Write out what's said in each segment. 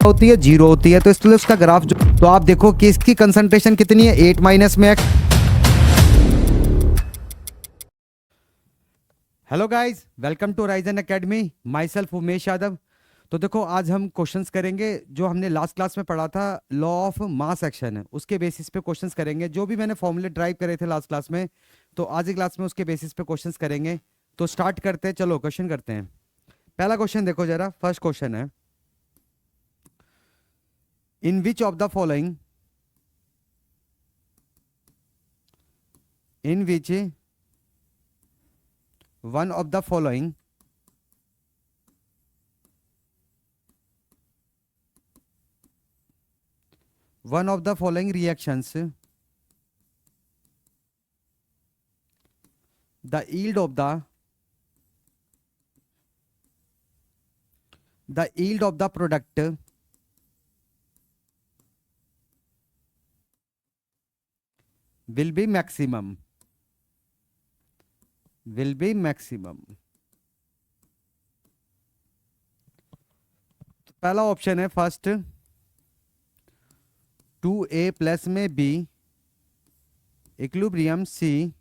होती है, 0 होती है, तो इसलिए उसका ग्राफ जो, तो आप देखो कि इसकी कंसंट्रेशन कितनी है, 8 माइनस में x। Hello guys, welcome to Risen Academy, myself Umesh Yadav. तो देखो आज हम क्वेश्चंस करेंगे जो हमने लास्ट क्लास में पढ़ा था, लॉ ऑफ मास एक्शन है, उसके बेसिस पे क्वेश्चंस करेंगे। जो भी मैंने फॉर्मूले ड्राइव करे थे लास्ट क्लास में, तो आज की क्लास में उसके बेसिस पे क्वेश्चंस करेंगे। तो स्टार्ट करते हैं, चलो क्वेश्चन करते हैं। पहला क्वेश्चन देखो जरा, फर्स्ट क्वेश्चन है, in which of the following, in which one of the following reactions, the yield of the product will be maximum, पहला ऑप्शन है फर्स्ट, 2a प्लस में b इक्विलिब्रियम c,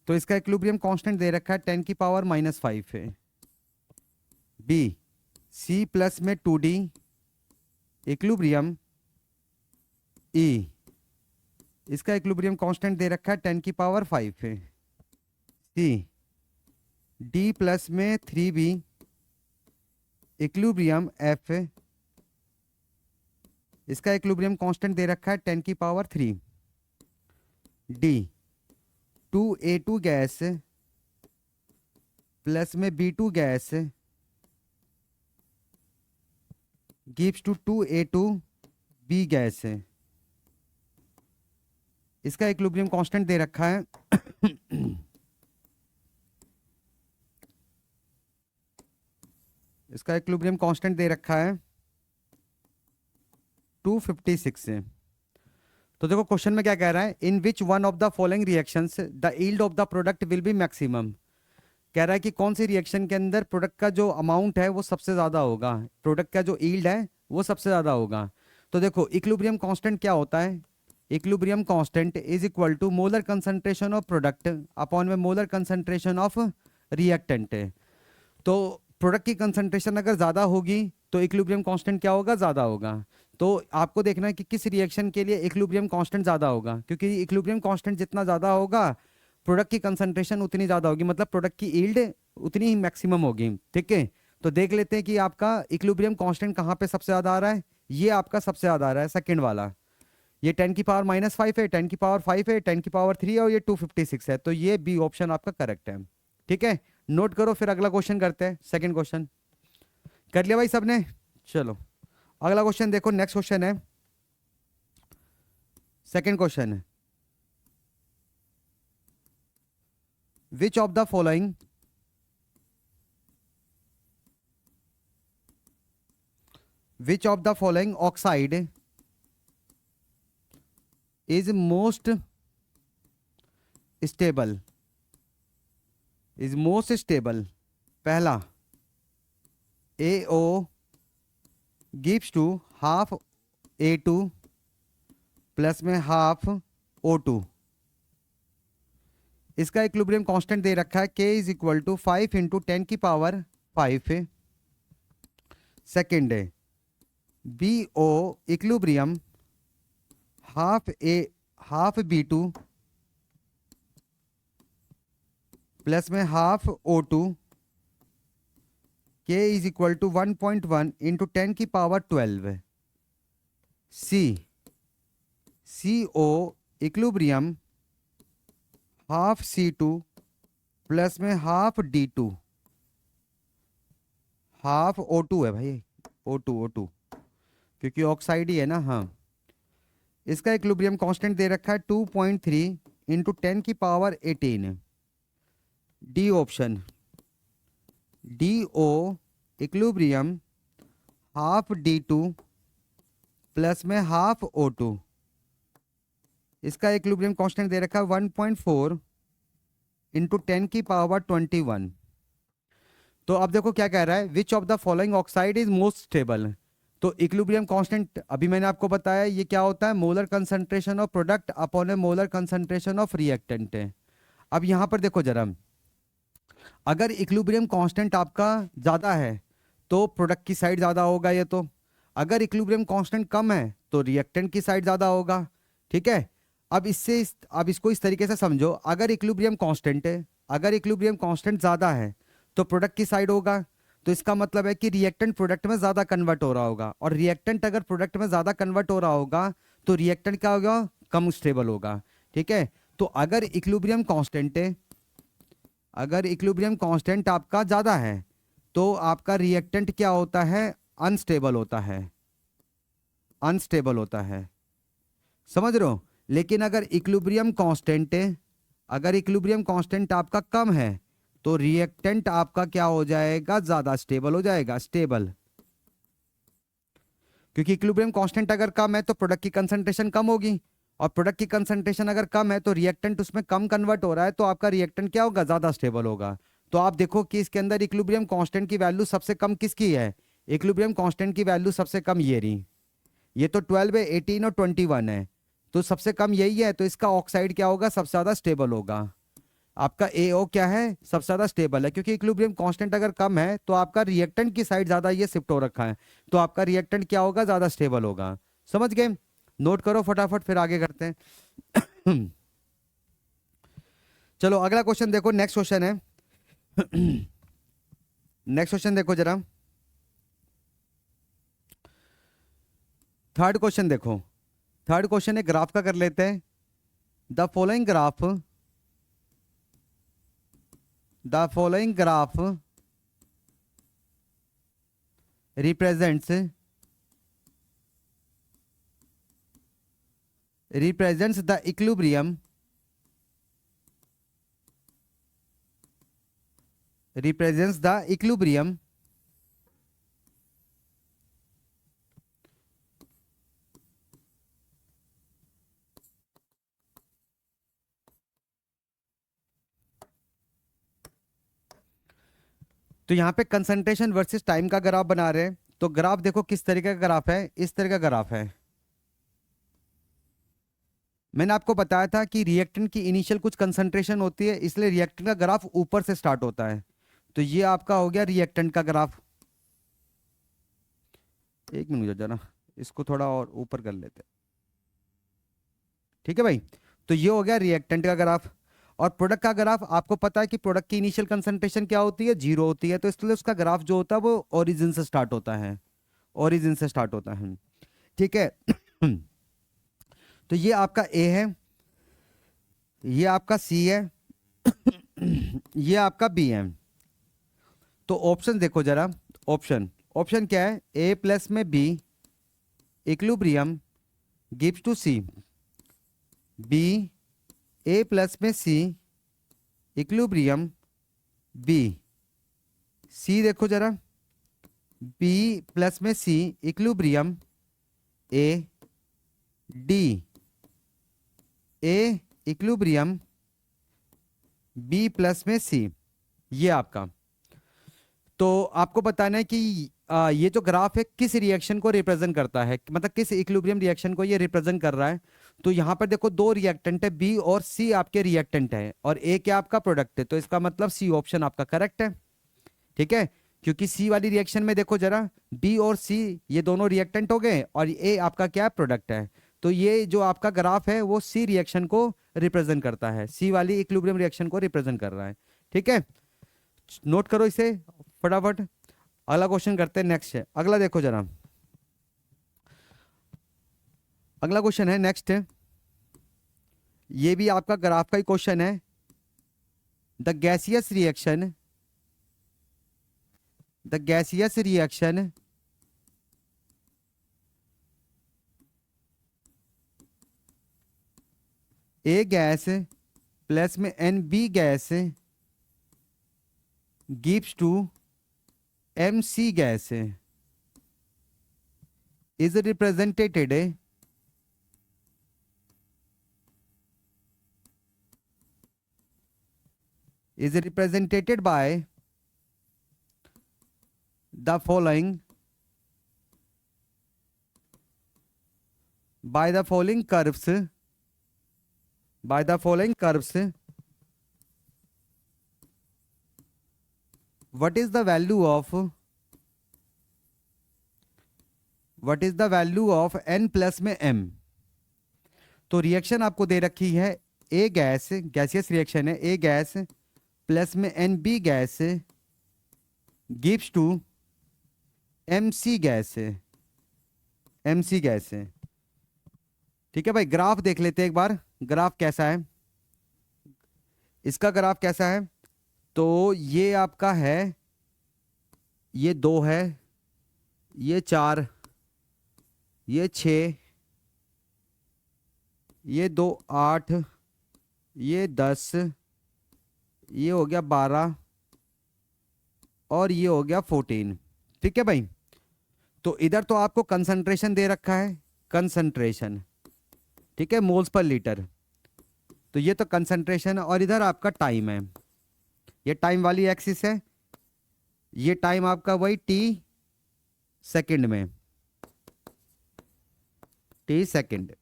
तो इसका इक्विलिब्रियम कांस्टेंट दे रखा है 10 की पावर -5 है। b c प्लस में 2d इक्विलिब्रियम e, इसका इक्विलिब्रियम कांस्टेंट दे रखा है 10 की पावर 5 है। c d प्लस में 3b इक्विलिब्रियम f, इसका इक्विलिब्रियम कांस्टेंट दे रखा है 10 की power 3। d 2a2 gas plus में b2 gas gives to 2a2b gas, इसका इक्विलिब्रियम कांस्टेंट दे रखा है इसका इक्विलिब्रियम कांस्टेंट दे रखा है 256 से। तो देखो क्वेश्चन में क्या कह रहा है, in which one of the following reactions the yield of the product will be maximum. कह रहा है कि कौन सी रिएक्शन के अंदर प्रोडक्ट का जो अमाउंट है वो सबसे ज्यादा होगा, प्रोडक्ट का जो यील्ड है वो सबसे ज्यादा होगा। तो देखो इक्विलिब्रियम कांस्टेंट क्या होता है, equilibrium constant is equal to molar concentration of product upon में मोलर कंसंट्रेशन ऑफ रिएक्टेंट। तो प्रोडक्ट की कंसंट्रेशन अगर ज़्यादा होगी तो इक्विलिब्रियम कांस्टेंट क्या होगा, ज़्यादा होगा। तो आपको देखना है कि किस रिएक्शन के लिए इक्विलिब्रियम कांस्टेंट ज़्यादा होगा, क्योंकि इक्विलिब्रियम कांस्टेंट जितना ज़्यादा होगा प्रोडक्ट की कंसंट्रेशन उतनी ज़्यादा होगी, मतलब प्रोडक्ट की यील्ड उतनी ही मैक्सिमम होगी। ठीक है, तो देख लेते हैं कि आपका इक्विलिब्रियम कांस्टेंट कहाँ पे सबसे ज़्यादा आ रहा है। ये आपका सबसे ज़्यादा आ रहा है सेकेंड वाला, ये 10 की पावर -5 है, 10 की पावर 5 है, 10 की पावर 3 है और ये 256 है। तो ये बी ऑप्शन आपका करेक्ट है। ठीक है, नोट करो, फिर अगला क्वेश्चन करते हैं। सेकंड क्वेश्चन कर लिया भाई सबने, चलो अगला क्वेश्चन देखो। नेक्स्ट क्वेश्चन है, सेकंड क्वेश्चन है, which of the following oxide is most stable, पहला AO gives to half A2 plus में हाफ O2, इसका इक्विलिब्रियम कांस्टेंट दे रखा है K is equal to 5 into 10 की पावर 5 है। सेकेंड है BO equilibrium half B2 plus में half O2, K is equal to 1.1 into 10 की power 12। CO equilibrium half C2 plus में हाफ D2, हाफ O2 है भाई, O2 क्योंकि ऑक्साइड ही है ना। हाँ, इसका इक्विलिब्रियम कांस्टेंट दे रखा है 2.3 इंटू 10 की power 18। D option, DO equilibrium half D2 plus में हाफ O2, इसका इक्विलिब्रियम कांस्टेंट दे रखा है 1.4 इंटू 10 की पावर 21। तो अब देखो क्या कह रहा है, which of the following oxide is most stable. तो इक्विलिब्रियम कांस्टेंट अभी मैंने आपको बताया ये क्या होता है, molar concentration of product upon A molar concentration of reactant है। अब यहां पर देखो जरा, अगर इक्विलिब्रियम कांस्टेंट आपका ज्यादा है तो प्रोडक्ट की साइड ज्यादा होगा ये तो, अगर इक्विलिब्रियम कांस्टेंट कम है तो रिएक्टेंट की साइड ज्यादा होगा। ठीक है, अब इसको इस तरीके से समझो, अगर इक्विलिब्रियम कांस्टेंट है, अगर इक्विलिब्रियम कांस्टेंट ज्यादा है तो प्रोडक्ट की साइड होगा, तो इसका मतलब है कि रिएक्टेंट प्रोडक्ट में ज्यादा कन्वर्ट हो रहा होगा, और रिएक्टेंट अगर प्रोडक्ट में ज्यादा कन्वर्ट हो रहा होगा तो रिएक्टेंट क्या होगा, कम स्टेबल होगा। ठीक है, तो अगर इक्विलिब्रियम कांस्टेंट है, अगर इक्विलिब्रियम कांस्टेंट आपका ज्यादा है तो आपका रिएक्टेंट क्या होता है, अनस्टेबल होता है, अनस्टेबल होता है, समझ रहे हो। लेकिन अगर इक्विलिब्रियम कांस्टेंट है, अगर इक्विलिब्रियम कांस्टेंट आपका कम है तो रिएक्टेंट आपका क्या हो जाएगा, ज्यादा स्टेबल हो जाएगा, स्टेबल। क्योंकि इक्विलिब्रियम कांस्टेंट अगर कम है तो प्रोडक्ट की कंसंट्रेशन कम होगी, और प्रोडक्ट की कंसंट्रेशन अगर कम है तो रिएक्टेंट उसमें कम कन्वर्ट हो रहा है, तो आपका रिएक्टेंट क्या होगा, ज्यादा स्टेबल होगा। तो आप देखो कि इसके अंदर इक्विलिब्रियम कांस्टेंट की वैल्यू सबसे कम किसकी है, इक्विलिब्रियम कांस्टेंट की वैल्यू सबसे कम ये रही, ये तो 12 है, 18 और 21 है, तो सबसे कम यही है, तो इसका ऑक्साइड क्या होगा, सबसे ज्यादा स्टेबल होगा। आपका AO क्या है, सबसे ज्यादा स्टेबल है, क्योंकि इक्विलिब्रियम कांस्टेंट अगर कम है तो आपका रिएक्टेंट की साइड ज्यादा ये शिफ्ट हो रखा है, तो आपका रिएक्टेंट क्या होगा, ज्यादा स्टेबल होगा। समझ गए, नोट करो फटाफट फिर आगे करते हैं। चलो अगला क्वेश्चन देखो, नेक्स्ट क्वेश्चन है। नेक्स्ट क्वेश्चन देखो जरा, थर्ड क्वेश्चन देखो, थर्ड क्वेश्चन है ग्राफ का, कर लेते हैं। The following graph, the following graph represents, represents the equilibrium, represents the equilibrium तो यहाँ पे कंसंट्रेशन वर्सेस टाइम का ग्राफ बना रहे हैं। तो ग्राफ देखो किस तरीके का ग्राफ है, इस तरह का ग्राफ है। मैंने आपको बताया था कि रिएक्टेंट की इनिशियल कुछ कंसंट्रेशन होती है, इसलिए रिएक्टेंट का ग्राफ ऊपर से स्टार्ट होता है। तो ये आपका हो गया रिएक्टेंट का ग्राफ। एक मिनट जरा, इसको थोड़ा और ऊपर कर लेते हैं। ठीक है भाई, तो ये हो गया रिएक्टेंट का ग्राफ। और प्रोडक्ट का ग्राफ आपको पता है कि प्रोडक्ट की इनिशियल कंसंट्रेशन क्या होती है, 0 होती है, तो इसलिए उसका ग्राफ जो होता है वो ओरिजिन से स्टार्ट होता है, ओरिजिन से स्टार्ट होता है। ठीक है। तो ये आपका ए है, ये आपका सी है, ये आपका बी है। तो ऑप्शन देखो जरा, ऑप्शन ऑप्शन क्या है, ए प्लस में B equilibrium gives to C, B A plus में सी इक्विलिब्रियम बी, सी देखो जरा, बी प्लस में C equilibrium A, D A equilibrium B plus में सी, ये आपका। तो आपको बताना है कि ये जो ग्राफ है किस रिएक्शन को रिप्रेजेंट करता है, मतलब किस इक्विलिब्रियम रिएक्शन को ये रिप्रेजेंट कर रहा है। तो यहाँ पर देखो दो रिएक्टेंट है, बी और सी आपके रिएक्टेंट है, और ए क्या आपका प्रोडक्ट है, तो इसका मतलब सी ऑप्शन आपका करेक्ट है। ठीक है, क्योंकि सी वाली रिएक्शन में देखो जरा, बी और सी ये दोनों रिएक्टेंट हो गए, और ए आपका क्या प्रोडक्ट है। तो ये जो आपका ग्राफ है वो सी रिएक्शन को रिप्रेजेंट करता है, सी वाली इक्विलिब्रियम रिएक्शन को रिप्रेजेंट कर रहा है। ठीक है, नोट करो इसे फटाफट। अगला क्वेश्चन करते हैं, नेक्स्ट है अगला, देखो जरा अगला क्वेश्चन है नेक्स्ट है, ये भी आपका ग्राफ का ही क्वेश्चन है। The gaseous reaction, the gaseous reaction A gas plus में N B gas gives to M C gas is represented by the following by the following curves, by the following curves, what is the value of, what is the value of n plus में m। तो reaction आपको दे रखी है A gas, gaseous reaction है, A gas plus में N B gas gives to M C gas, M C gas. ठीक है भाई, ग्राफ देख लेते हैं एक बार, ग्राफ कैसा है इसका, ग्राफ कैसा है। तो ये आपका है, ये 2 है, ये 4, ये 6, ये 2 8, ये 10, ये हो गया 12 और ये हो गया 14। ठीक है भाई, तो इधर तो आपको कंसंट्रेशन दे रखा है, कंसंट्रेशन, ठीक है, मोल्स पर लीटर। तो ये तो कंसंट्रेशन है और इधर आपका टाइम है, ये टाइम वाली एक्सिस है, ये टाइम आपका वही टी सेकंड में, टी सेकंड।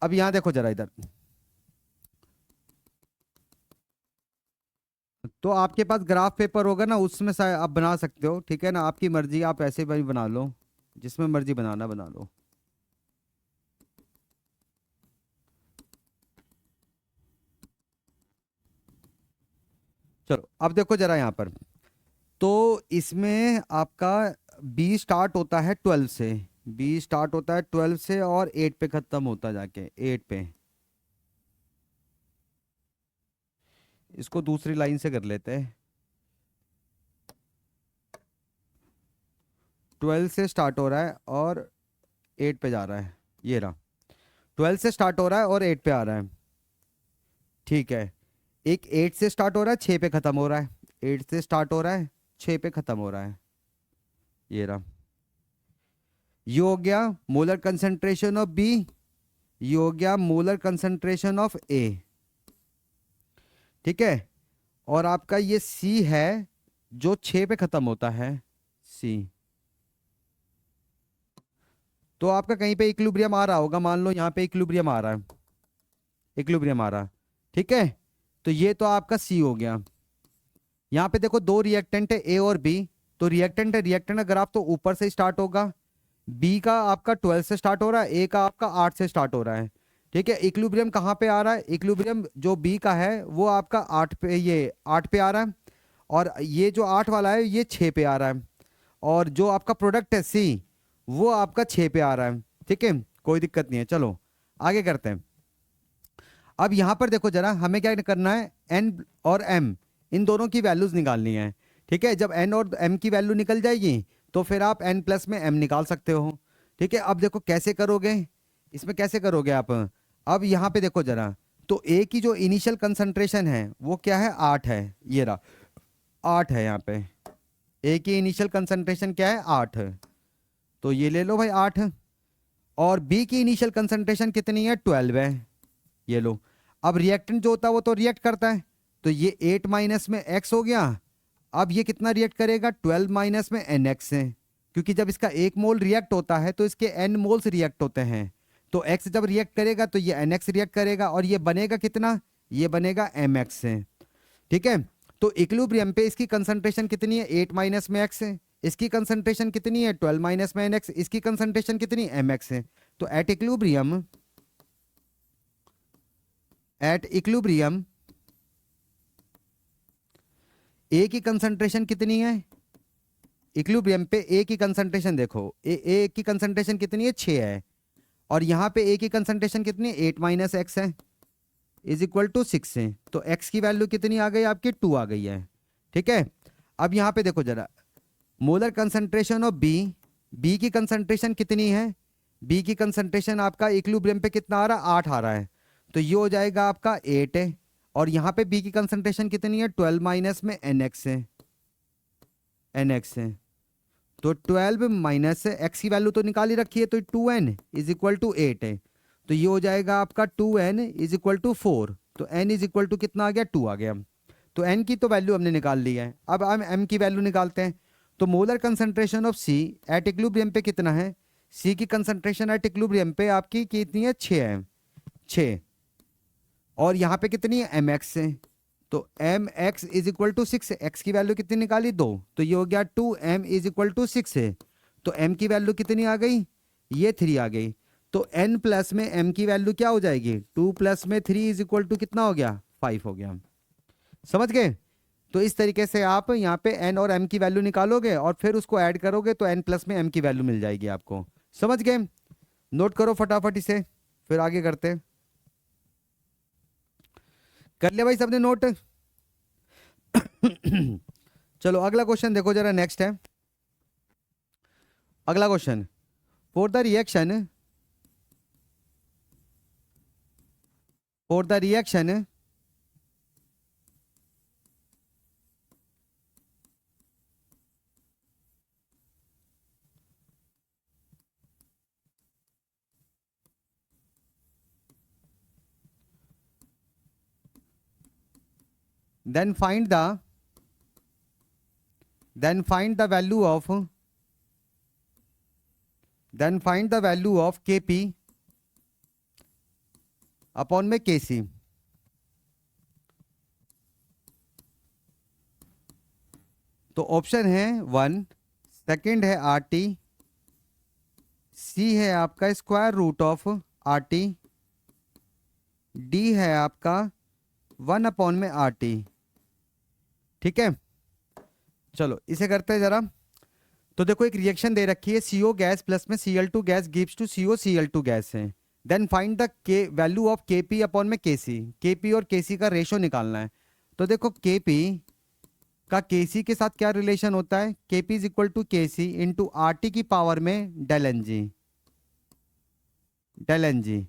अब यहां देखो जरा इधर, तो आपके पास ग्राफ पेपर होगा ना, उसमें आप बना सकते हो। ठीक है ना, आपकी मर्जी, आप ऐसे भी बना लो, जिसमें मर्जी बनाना बना लो। चलो अब देखो जरा यहाँ पर, तो इसमें आपका बी स्टार्ट होता है 12 से, बी स्टार्ट होता है 12 से और 8 पे खत्म होता जाके 8 पे। इसको दूसरी लाइन से कर लेते हैं, 12 से स्टार्ट हो रहा है और 8 पे जा रहा है, ये रहा, 12 से स्टार्ट हो रहा है और 8 पे आ रहा है। ठीक है, एक 8 से स्टार्ट हो रहा है 6 पे खत्म हो रहा है, 8 से स्टार्ट हो रहा है 6 पे खत्म हो रहा है, ये रहा। ये हो गया मोलर कंसंट्रेशन ऑफ बी, ये हो गया मोलर कंसंट्रेशन ऑफ ए। ठीक है, और आपका ये सी है जो 6 पे खत्म होता है, सी। तो आपका कहीं पे इक्विलिब्रियम आ रहा होगा, मान लो यहाँ पे इक्विलिब्रियम आ रहा है, इक्विलिब्रियम आ रहा। ठीक है, तो ये तो आपका सी हो गया। यहाँ पे देखो 2 रिएक्टेंट है, ए और बी। तो रिएक्टेंट है, रिएक्टेंट का ग्राफ तो ऊपर से स्टार्ट होगा, बी का आपका 12 से स्टार्ट हो रहा है, ए का आपका 8 से स्टार्ट हो रहा है। ठीक है, इक्विलिब्रियम कहाँ पे आ रहा है, इक्विलिब्रियम जो बी का है वो आपका 8 पे, ये 8 पे आ रहा है, और ये जो 8 वाला है ये 6 पे आ रहा है, और जो आपका प्रोडक्ट है सी वो आपका 6 पे आ रहा है। ठीक है, कोई दिक्कत नहीं है। चलो आगे करते हैं। अब यहां पर देखो जरा, हमें क्या करना है, एन और एम इन दोनों की वैल्यूज निकालनी है। ठीक है, जब एन और एम की वैल्यू निकल जाएगी तो फिर आप एन प्लस में एम निकाल सकते हो। ठीक है, अब देखो कैसे करोगे, इसमें कैसे करोगे आप। अब यहाँ पे देखो जरा, तो ए की जो इनिशियल कंसंट्रेशन है वो क्या है, 8 है, ये रहा 8 है। यहाँ पे ए की इनिशियल कंसंट्रेशन क्या है, 8 है, तो ये ले लो भाई 8। और बी की इनिशियल कंसंट्रेशन कितनी है, 12 है, ये लो। अब रिएक्टेंट जो होता है वो तो रिएक्ट करता है, तो ये 8 माइनस में x हो गया। अब ये कितना रिएक्ट करेगा, 12 माइनस में nx है, क्योंकि जब इसका 1 मोल रिएक्ट होता है तो इसके n मोल्स रिएक्ट होते हैं। तो x जब रिएक्ट करेगा तो ये nx रिएक्ट करेगा, और ये बनेगा कितना, ये बनेगा mx है। ठीक है, तो इक्विलिब्रियम पे इसकी कंसंट्रेशन कितनी है, 8 माइनस में x है, इसकी कंसंट्रेशन कितनी है, 12 माइनस में nx, इसकी कंसंट्रेशन कितनी mx है। तो एट इक्विलिब्रियम, एट इक्विलिब्रियम ए की कंसंट्रेशन कितनी है, इक्विलिब्रियम पे ए की कंसंट्रेशन देखो, ए की कंसंट्रेशन कितनी है, 6 है, और यहाँ पे ए की कंसंट्रेशन कितनी है, 8 माइनस एक्स है, इज इक्वल टू 6 है। तो एक्स की वैल्यू कितनी आ गई आपकी, 2 आ गई है। ठीक है, अब यहाँ पे देखो जरा, molar concentration of B, B की कंसंट्रेशन कितनी है, बी की कंसंट्रेशन आपका इक्विलिब्रियम पे कितना आ रहा है, 8 आ रहा है, तो ये हो जाएगा आपका 8 है, और यहाँ पे बी की कंसंट्रेशन कितनी है, 12 माइनस में nx है, nx है, तो 12 माइनस x की वैल्यू तो निकाल ही रखी है, तो 2n इज इक्वल टू 8 है, तो ये हो जाएगा आपका 2n इज इक्वल टू 4, तो n इज इक्वल टू कितना आ गया, 2 आ गया। तो n की तो वैल्यू हमने निकाल ली है, अब हम m की वैल्यू निकालते हैं। तो molar concentration of C at equilibrium पे कितना है? C की कंसंट्रेशन एट इक्विलिब्रियम पे आपकी कितनी है? 6 है, 6। और यहाँ पे कितनी है? mx है। तो mx is equal to 6, x की वैल्यू कितनी निकाली? 2, तो ये हो गया 2m इज इक्वल टू 6 है। तो m की वैल्यू कितनी आ गई? ये 3 आ गई। तो n प्लस में m की वैल्यू क्या हो जाएगी? 2 प्लस में 3 इज इक्वल टू कितना हो गया? 5 हो गया। समझ गए? तो इस तरीके से आप यहाँ पे n और m की वैल्यू निकालोगे और फिर उसको ऐड करोगे तो n प्लस में m की वैल्यू मिल जाएगी आपको। समझ गए? नोट करो फटाफट इसे, फिर आगे करते हैं। कर लिया भाई सबने नोट? चलो अगला क्वेश्चन देखो जरा, नेक्स्ट है अगला question. For the reaction then find the value of Kp upon में Kc। तो ऑप्शन है 1, सेकंड है RT, C है आपका square root of RT, D है आपका 1 अपॉन में RT। ठीक है, चलो इसे करते हैं जरा। तो देखो एक रिएक्शन दे रखी है, CO गैस प्लस में Cl2 gas gives to CO Cl2 gas है। Then find the value of Kp upon में Kc। Kp और Kc का रेशो निकालना है। तो देखो Kp का Kc के साथ क्या रिलेशन होता है? Kp is equal to Kc into RT की पावर में डेल एन जी।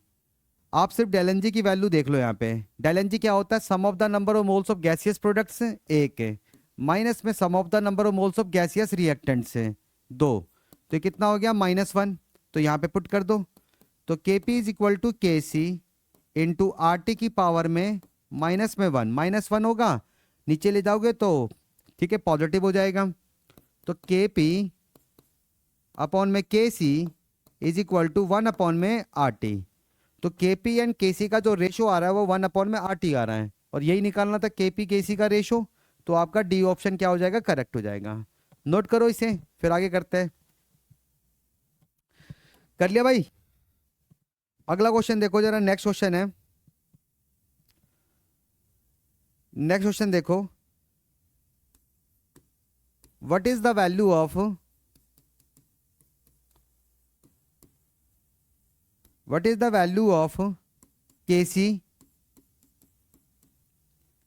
आप सिर्फ डेल एन जी की वैल्यू देख लो यहाँ पे। डेल एन जी क्या होता है? Sum of the number of moles of gaseous products 1 है, माइनस में sum of the number of moles of gaseous reactants है 2। तो ये कितना हो गया? -1। तो यहाँ पे पुट कर दो। तो Kp is equal to Kc into RT की पावर में -1, -1 होगा, नीचे ले जाओगे तो ठीक है पॉजिटिव हो जाएगा। तो Kp अपॉन में Kc is equal to 1 upon में RT। तो Kp एंड Kc का जो रेशो आ रहा है वो 1 अपॉन में RT आ रहा है, और यही निकालना था Kp Kc का रेशो। तो आपका डी ऑप्शन क्या हो जाएगा? करेक्ट हो जाएगा। नोट करो इसे, फिर आगे करते हैं। कर लिया भाई? अगला क्वेश्चन देखो जरा, नेक्स्ट क्वेश्चन है। नेक्स्ट क्वेश्चन देखो, what is the value of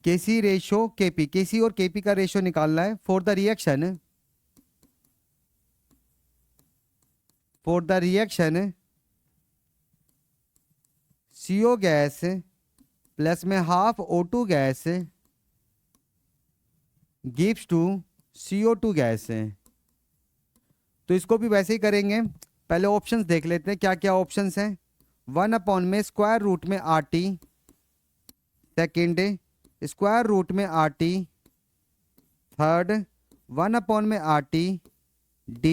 Kc ratio Kp। Kc और Kp का रेशो निकालना है for the reaction CO gas plus में half O2 gas gives to CO2 gas है। तो इसको भी वैसे ही करेंगे। पहले ऑप्शंस देख लेते हैं क्या क्या ऑप्शंस हैं। 1 अपॉन में स्क्वायर रूट में RT, सेकेंड स्क्वायर रूट में RT, थर्ड 1 अपॉन में RT, D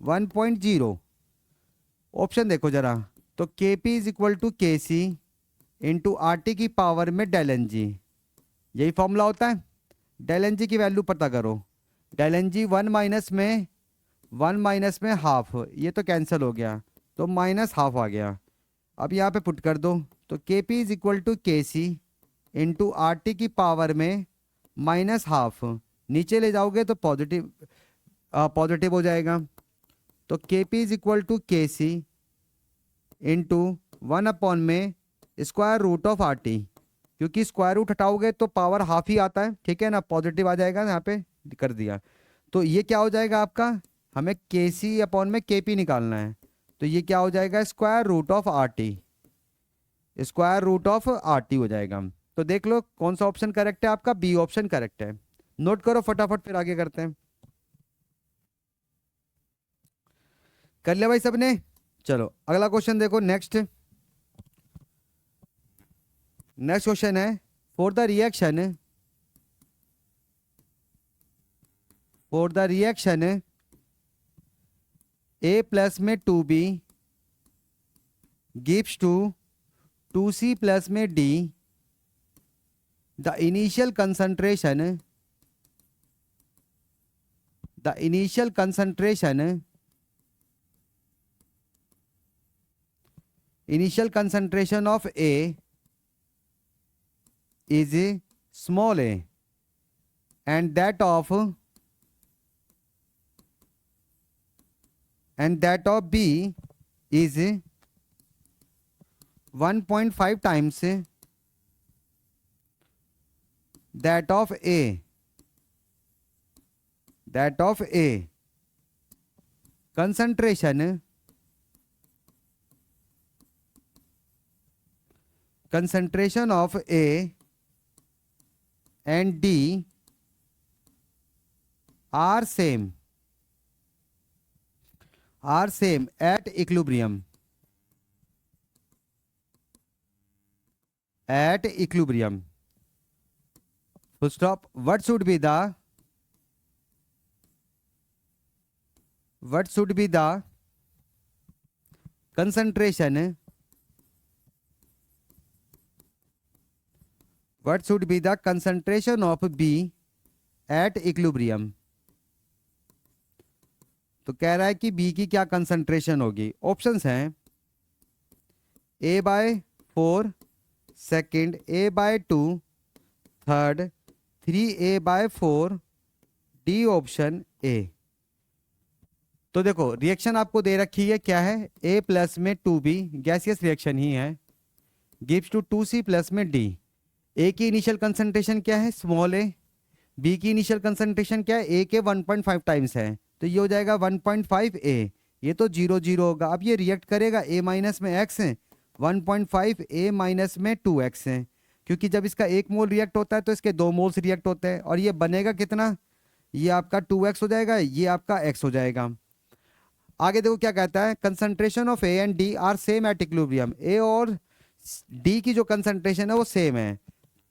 1.0। ऑप्शन देखो जरा। तो Kp is equal to Kc into RT की पावर में डेल एन जी, यही फॉर्मूला होता है। डेल एन जी की वैल्यू पता करो। डेल एन जी 1 माइनस में हाफ, ये तो कैंसिल हो गया, तो -हाफ आ गया। अब यहाँ पे पुट कर दो। तो Kp is equal to Kc into RT की पावर में -हाफ, नीचे ले जाओगे तो पॉजिटिव हो जाएगा। तो Kp is equal to Kc into 1 upon में स्क्वायर रूट ऑफ RT, क्योंकि स्क्वायर रूट हटाओगे तो पावर हाफ ही आता है, ठीक है ना, पॉजिटिव आ जाएगा, यहाँ पे कर दिया। तो ये क्या हो जाएगा आपका? हमें Kc अपॉन में Kp निकालना है। तो ये क्या हो जाएगा? स्क्वायर रूट ऑफ RT हो जाएगा। तो देख लो कौन सा ऑप्शन करेक्ट है आपका? बी ऑप्शन करेक्ट है। नोट करो फटाफट, फिर आगे करते हैं। कर लिया भाई सबने? चलो अगला क्वेश्चन देखो, नेक्स्ट क्वेश्चन है, for the for the reaction A plus में 2B gives to 2C plus में D, the initial concentration of A is small a, and that of B is 1.5 times that of A. Concentration of A and D are same at equilibrium. Full stop. What should be the concentration of B at equilibrium? तो कह रहा है कि B की क्या concentration होगी. Options हैं A/4, second A/2, third 3A/4, D option A. तो देखो रिएक्शन आपको दे रखी है, क्या है, A प्लस में 2B गैसियस रिएक्शन ही है, गिव्स टू 2C प्लस में D. A की इनिशियल कंसंट्रेशन क्या है, स्मॉल a. B की इनिशियल कंसंट्रेशन क्या है, A के 1.5 टाइम्स है, तो ये हो जाएगा 1.5 A. ये तो 0 0 होगा. अब ये रिएक्ट करेगा A माइनस में x है, 1.5 A माइनस में 2x है, क्योंकि जब इसका 1 मोल रिएक्ट होता है तो इसके 2 मोल्स रिएक्ट होते हैं, और ये बनेगा कितना, ये आपका 2x हो जाएगा, ये आपका x हो जाएगा. आगे देखो क्या कहता है, concentration of A and D are same at equilibrium. A और D की जो कंसंट्रेशन है वो सेम है.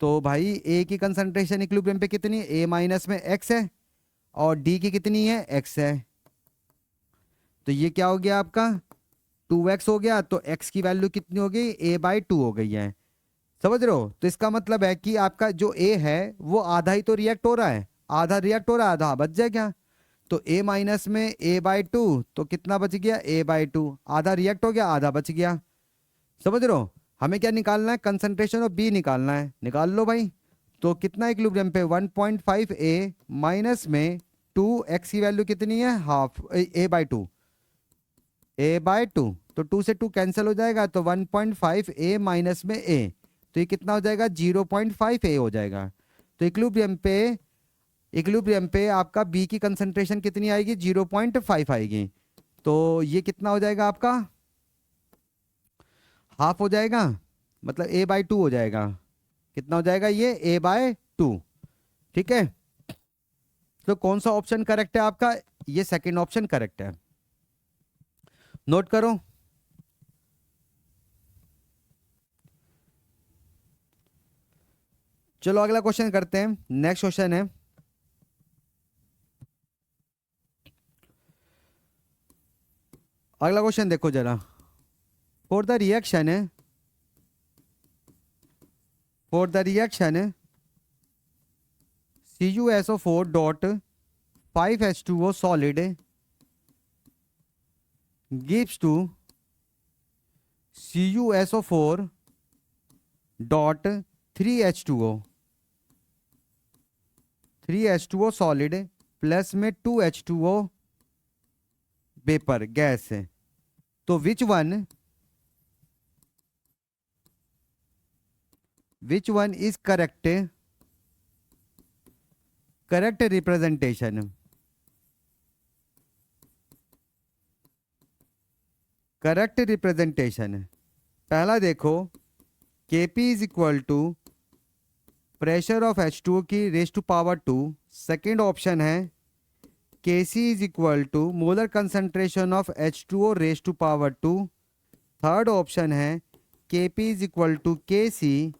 तो भाई A की कंसंट्रेशन इक्विलिब्रियम पे कितनी है, A माइनस में x है, और D की कितनी है, x है. तो ये क्या हो गया आपका 2x हो गया, तो x की वैल्यू कितनी हो गई, A/2 हो गई है. समझ रहे हो. तो इसका मतलब है कि आपका जो A है वो आधा ही तो रिएक्ट हो रहा है, आधा रिएक्ट हो रहा है, आधा बच जाएगा. तो A माइनस में A/2, तो कितना बच गया, A/2. आधा रिएक्ट हो गया, आधा बच गया. समझ रहे हो. हमें क्या निकालना है, कंसंट्रेशन ऑफ B निकालना है, निकाल लो भाई. तो कितना इक्विलिब्रियम पे 1.5 A माइनस में 2x की वैल्यू कितनी है, हाफ A/2. तो 2 से 2 कैंसिल हो जाएगा, तो 1.5 A माइनस में A, तो ये कितना हो जाएगा, 0.5 A हो जाएगा. तो इक्विलिब्रियम पे आपका B की कंसंट्रेशन कितनी आएगी, 0.5 आएगी. तो ये कितना हो जाएगा आपका, हाफ हो जाएगा, मतलब A/2 हो जाएगा. कितना हो जाएगा ये, A/2. ठीक है. तो कौन सा ऑप्शन करेक्ट है आपका, ये सेकंड ऑप्शन करेक्ट है. नोट करो. चलो अगला क्वेश्चन करते हैं. नेक्स्ट क्वेश्चन है, अगला क्वेश्चन देखो जरा. For the reaction CuSO4 dot 5H2O solid gives to CuSO4 dot 3H2O solid plus में 2H2O वेपर गैस है. तो which one is correct representation. Correct representation. पहला देखो, Kp is equal to pressure of H2O की raise to power 2. Second option है Kc is equal to molar concentration of H2O raise to power 2. Third option है Kp is equal to Kc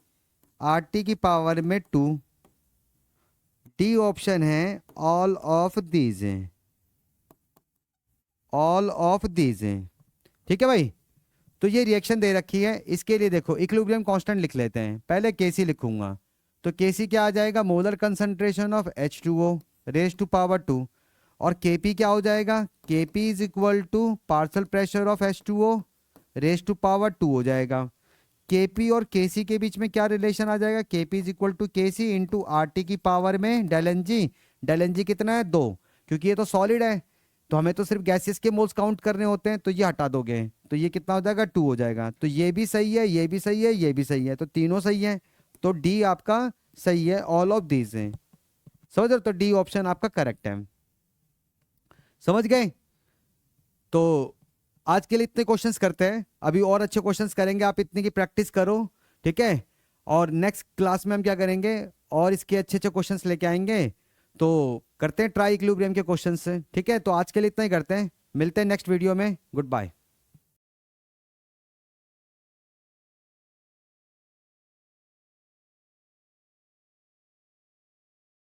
RT की power में 2. D option है all of these हैं, all of these हैं। ठीक है भाई, तो ये रिएक्शन दे रखी है, इसके लिए देखो इक्विलिब्रियम कांस्टेंट लिख लेते हैं। पहले केसी लिखूंगा, तो केसी क्या आ जाएगा, molar concentration of H2O raise to power 2, और केपी क्या हो जाएगा, KP is equal to partial pressure of H2O raise to power 2 हो जाएगा। केपी और केसी के बीच में क्या रिलेशन आ जाएगा, KP is equal to Kc into R T की पावर में del n g. Del n g कितना है, 2, क्योंकि ये तो सॉलिड है तो हमें तो सिर्फ गैसेस के मोल्स काउंट करने होते हैं, तो ये हटा दोगे तो ये कितना हो जाएगा, 2 हो जाएगा। तो ये भी सही है, ये भी सही है, ये भी सही है, तो तीनों सही है। तो डी आपका सही है, ऑल ऑफ दीज हैं। समझ रहे हो, तो डी ऑप्शन आपका करेक्ट है। समझ गए। तो आज के लिए इतने क्वेश्चंस करते हैं, अभी और अच्छे क्वेश्चंस करेंगे, आप इतने की प्रैक्टिस करो। ठीक है, और नेक्स्ट क्लास में हम क्या करेंगे, और इसके अच्छे अच्छे क्वेश्चंस लेके आएंगे, तो करते हैं ट्राई इक्विलिब्रियम के क्वेश्चंस से। ठीक है, तो आज के लिए इतना ही करते हैं, मिलते हैं नेक्स्ट वीडियो में, गुड बाय।